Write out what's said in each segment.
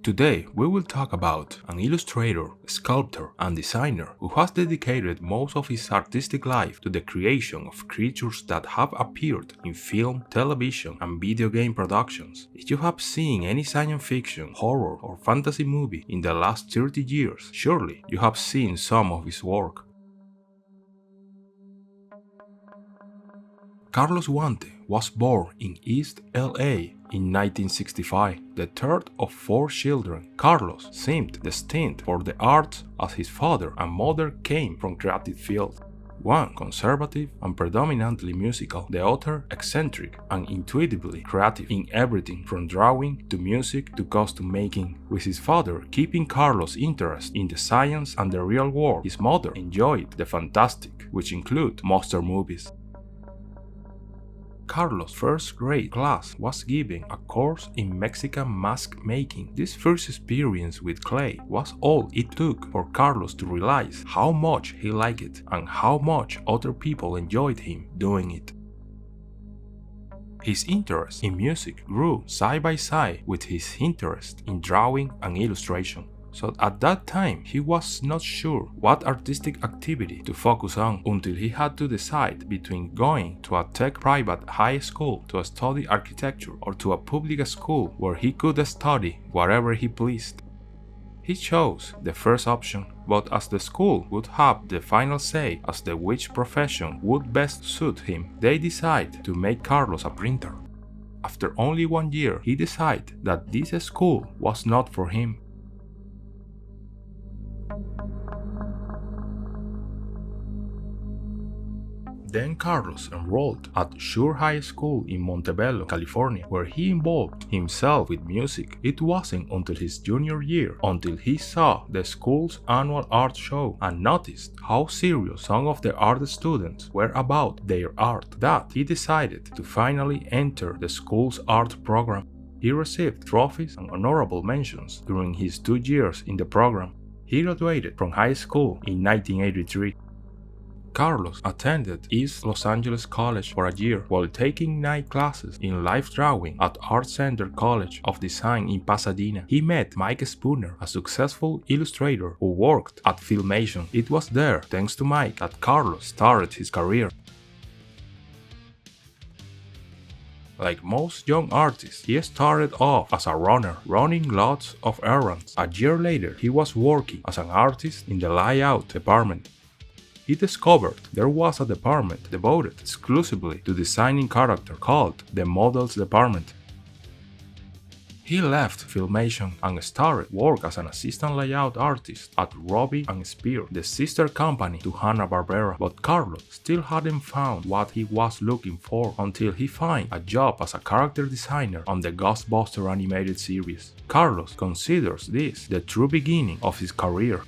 Today, we will talk about an illustrator, sculptor, and designer who has dedicated most of his artistic life to the creation of creatures that have appeared in film, television, and video game productions. If you have seen any science fiction, horror, or fantasy movie in the last 30 years, surely you have seen some of his work. Carlos Huante was born in East LA in 1965, the third of four children. Carlos seemed destined for the arts as his father and mother came from creative field. One conservative and predominantly musical, the other eccentric and intuitively creative in everything from drawing to music to costume making. With his father keeping Carlos' interest in the science and the real world, his mother enjoyed the fantastic, which include monster movies. Carlos' first grade class was given a course in Mexican mask making. This first experience with clay was all it took for Carlos to realize how much he liked it and how much other people enjoyed him doing it. His interest in music grew side by side with his interest in drawing and illustration. So at that time, he was not sure what artistic activity to focus on until he had to decide between going to a tech private high school to study architecture or to a public school where he could study whatever he pleased. He chose the first option, but as the school would have the final say as to which profession would best suit him, they decided to make Carlos a printer. After only 1 year, he decided that this school was not for him. Then Carlos enrolled at Shore High School in Montebello, California, where he involved himself with music. It wasn't until his junior year until he saw the school's annual art show and noticed how serious some of the art students were about their art that he decided to finally enter the school's art program. He received trophies and honorable mentions during his 2 years in the program. He graduated from high school in 1983. Carlos attended East Los Angeles College for a year while taking night classes in life drawing at Art Center College of Design in Pasadena. He met Mike Spooner, a successful illustrator who worked at Filmation. It was there, thanks to Mike, that Carlos started his career. Like most young artists, he started off as a runner, running lots of errands. A year later, he was working as an artist in the layout department. He discovered there was a department devoted exclusively to designing characters called the Models Department. He left Filmation and started work as an assistant layout artist at Robbie and Spear, the sister company to Hanna-Barbera, but Carlos still hadn't found what he was looking for until he found a job as a character designer on the Ghostbusters animated series. Carlos considers this the true beginning of his career.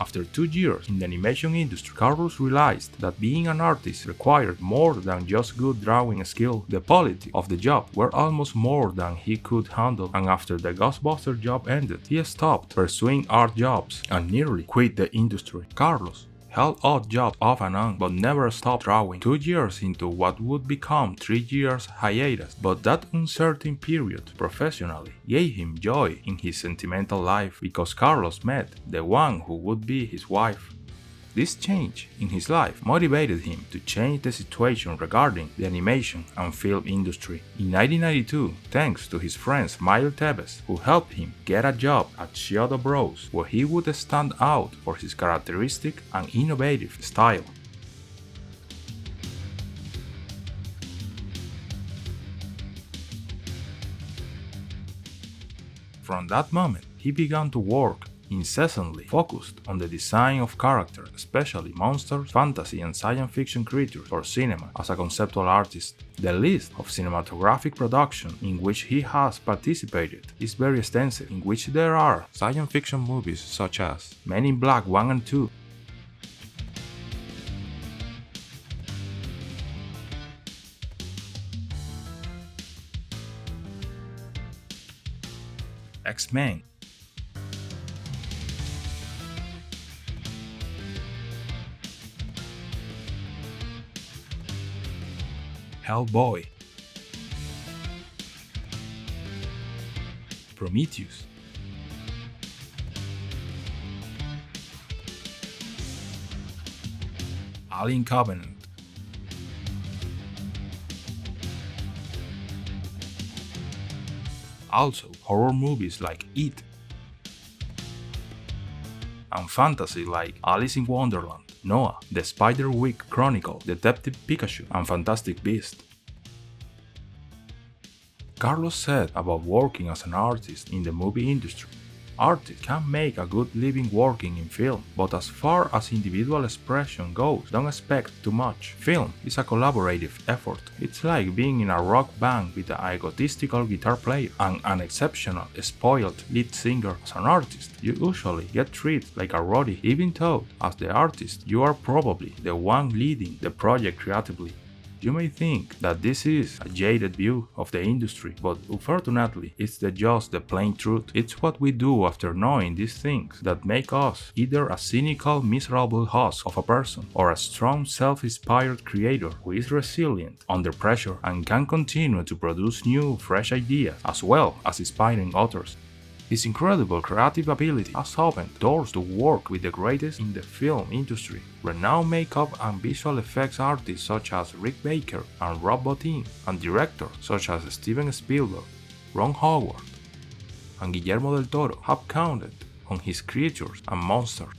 After 2 years in the animation industry, Carlos realized that being an artist required more than just good drawing skill. The quality of the job were almost more than he could handle, and after the Ghostbuster job ended, he stopped pursuing art jobs and nearly quit the industry. Carlos held odd jobs off and on, but never stopped drawing. 2 years into what would become 3 years hiatus, but that uncertain period professionally gave him joy in his sentimental life because Carlos met the one who would be his wife. This change in his life motivated him to change the situation regarding the animation and film industry. In 1992, thanks to his friend Mario Tevez, who helped him get a job at Shadow Bros, where he would stand out for his characteristic and innovative style. From that moment, he began to work incessantly focused on the design of characters, especially monsters, fantasy and science fiction creatures for cinema as a conceptual artist. The list of cinematographic production in which he has participated is very extensive, in which there are science fiction movies such as Men in Black 1 and 2, X-Men, Hellboy, Prometheus, Alien Covenant, also horror movies like It, and fantasy like Alice in Wonderland, Noah, The Spiderwick Chronicle, Detective Pikachu, and Fantastic Beasts. Carlos said about working as an artist in the movie industry. Artists can make a good living working in film, but as far as individual expression goes, don't expect too much. Film is a collaborative effort. It's like being in a rock band with an egotistical guitar player and an exceptional, spoiled lead singer. As an artist, you usually get treated like a roadie, even though, as the artist, you are probably the one leading the project creatively. You may think that this is a jaded view of the industry, but unfortunately, it's just the plain truth. It's what we do after knowing these things that make us either a cynical, miserable husk of a person or a strong, self-inspired creator who is resilient under pressure and can continue to produce new, fresh ideas as well as inspiring others. His incredible creative ability has opened doors to work with the greatest in the film industry, renowned makeup and visual effects artists such as Rick Baker and Rob Bottin, and directors such as Steven Spielberg, Ron Howard, and Guillermo del Toro have counted on his creatures and monsters.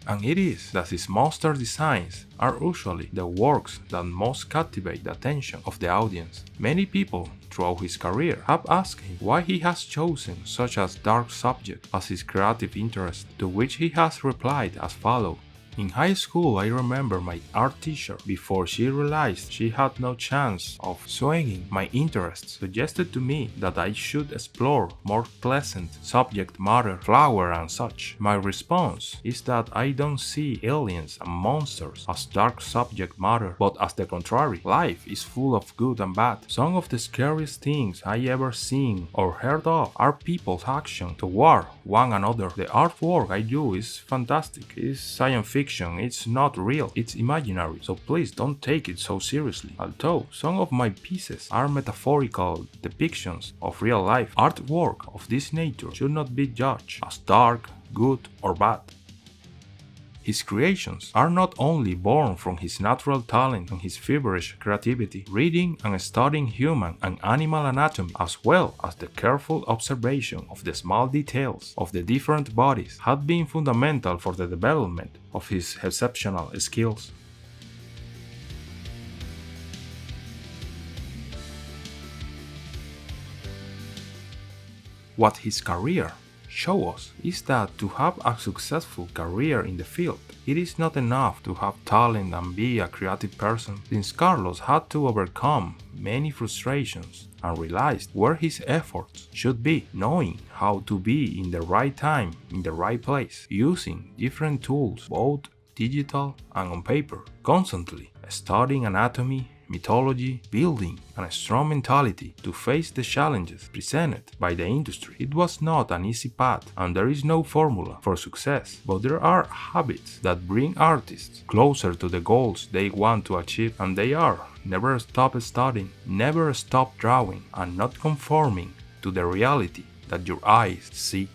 And it is that his monster designs are usually the works that most captivate the attention of the audience. Many people throughout his career have asked him why he has chosen such a dark subject as his creative interest, to which he has replied as follows. In high school, I remember my art teacher, before she realized she had no chance of swaying my interests, suggested to me that I should explore more pleasant subject matter, flower and such. My response is that I don't see aliens and monsters as dark subject matter, but as the contrary. Life is full of good and bad. Some of the scariest things I ever seen or heard of are people's action toward one another. The artwork I do is fantastic, it's science fiction. It's not real, it's imaginary, so please don't take it so seriously. Although some of my pieces are metaphorical depictions of real life, artwork of this nature should not be judged as dark, good, or bad. His creations are not only born from his natural talent and his feverish creativity, reading and studying human and animal anatomy, as well as the careful observation of the small details of the different bodies, had been fundamental for the development of his exceptional skills. What his career shows us is that to have a successful career in the field, it is not enough to have talent and be a creative person, since Carlos had to overcome many frustrations and realized where his efforts should be, knowing how to be in the right time, in the right place, using different tools, both digital and on paper, constantly studying anatomy, mythology, building, and a strong mentality to face the challenges presented by the industry. It was not an easy path, and there is no formula for success, but there are habits that bring artists closer to the goals they want to achieve, and they are: never stop studying, never stop drawing, and not conforming to the reality that your eyes see.